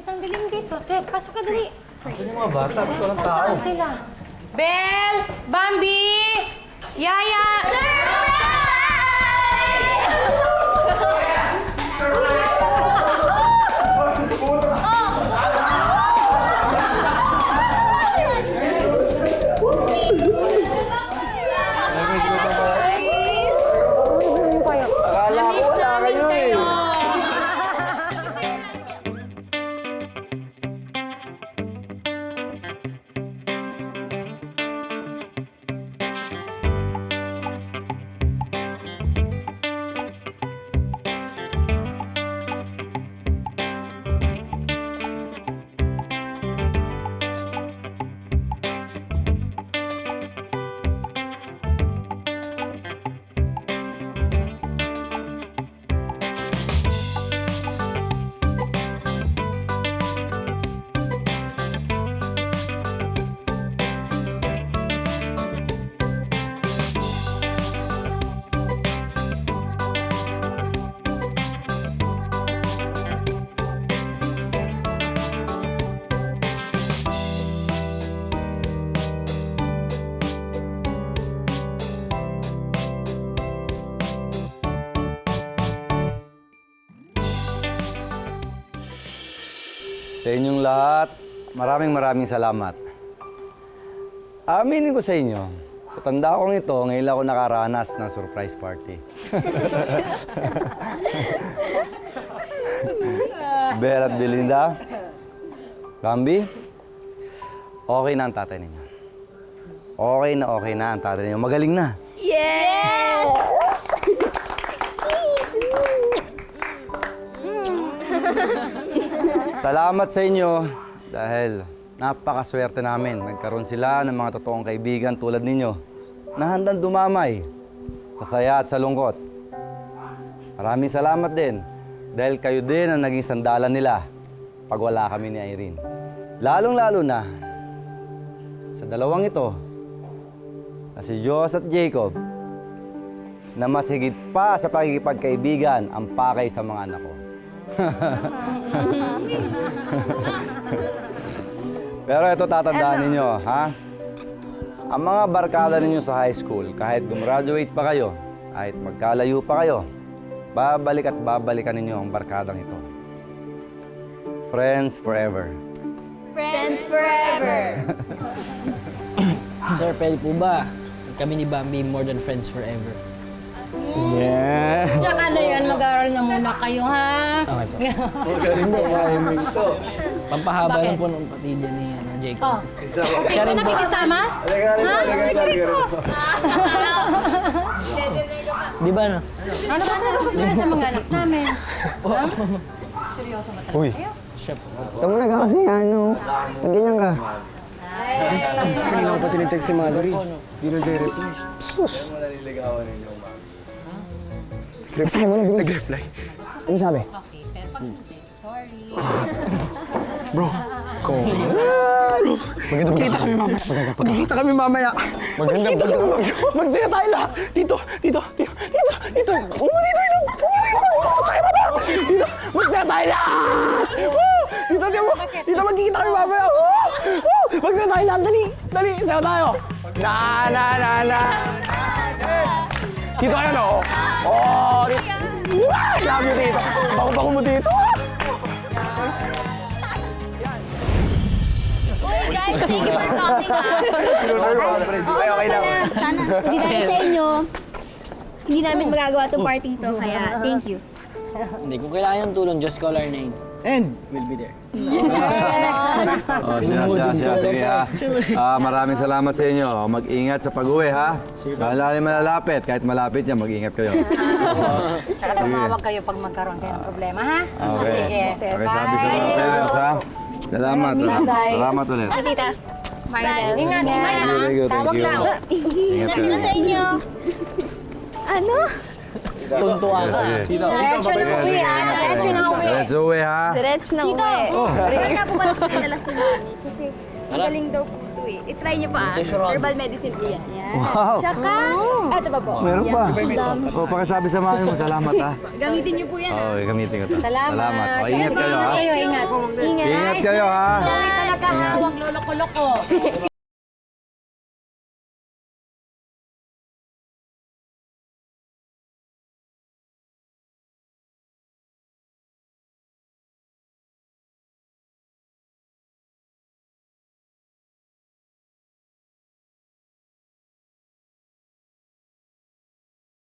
ang dilim dito. Ted, pasok ka dali. Saan yung mga bata? Gusto ng tao. Saan sila? Belle! Bambi! Yaya! Akala ko wala kayo eh. Sa inyong lahat, maraming salamat. Aminin ko sa inyo, sa tanda kong ito, ngayon ako nakaranas ng surprise party. Belle at Belinda, Bambi, okay na ang tatay ninyo. Okay na ang tatay ninyo. Magaling na. Yes! Salamat sa inyo dahil napakaswerte namin. Nagkaroon sila ng mga totoong kaibigan tulad ninyo na handang dumamay sa saya at sa lungkot. Maraming salamat din dahil kayo din ang naging sandalan nila pag wala kami ni Irene. Lalong-lalo na sa dalawang ito na si Joss at Jacob na mas higit pa sa pagkikipagkaibigan ang pakay sa mga anak ko. Pero ito tatandaan ninyo, ha? Ang mga barkada ninyo sa high school, kahit gumraduate pa kayo, kahit magkalayo pa kayo, babalik at babalikan ninyo ang barkadang ito. Friends forever. Friends forever! Sir, pwede po ba? Kami ni Bambi more than friends forever. Yes! Tsaka na yan, mag-aaral na muna kayo, ha? Okay po. Magaling na timing to. Pampahaba Bakit? lang po ng patidya ni Jacob. Oh. Siya rin po. Nakikisama? Di ba no? Ano ba gusto nyo sa mga anak namin? Ha? Seryoso ba talaga Uy. kayo? Siya po. Tama na ka kasi ano, ganyan ka. Kasi kanina ko pa tinitext si Maduri. Di nagre-reply. Sus, Naliligawan ninyo, ma'am. basahin mo na bilis. Nag-reply. Ano sabi? Okay, pero pag hindi, sorry. Bro, magkita kami mamaya. Magkita kami mamaya. Magkita kami mamaya. Magsaya tayo lahat. Dito. Dito. Dito. Magsaya tayo lahat. Dito, magkikita kami mamaya. Magsaya tayo lahat. Dali. Sayo tayo. Na. Dito kayo, no? Oh, dito. Love you dito. Bago mo dito. Uy guys, thank you for coming Okay na. Sana, hindi dahil sa inyo, hindi namin magagawa itong parting to, kaya thank you. Hindi, kung kailangan yung tulong, just call our name. And we'll be there. Oh, siya. Sige, ha. Maraming salamat sa inyo. Mag-ingat sa pag-uwi, ha? Lalo malalapit. Kahit malapit yan, mag-ingat kayo. Tsaka tumawag kayo pag magkaroon kayo ng problema, ha? Okay. Sige, Okay, sabi sa mga parents, ha? Salamat. Salamat ulit. Tita, Maribel. Ingat. Very good, thank you. Ingat Ingat sila sa inyo. Ano? Tuntuan ka. Diretso na uwi, ha? Diretso na uwi. Diretso uwi, ha? Diretso na uwi. Oh. Kaya na po pala pinadala si Mami kasi Magaling daw po ito eh. I-try niyo pa. Herbal medicine po yan. Yan. Wow! Tsaka, ito pa po. Meron pa. Yan. O, pakisabi samahan mo. Salamat ha. Gamitin niyo po yan. Oo, gamitin ko to. Salamat. O, ingat kayo ha. Ingat. Ingat kayo ha. Talaga hawak lolo-koloko.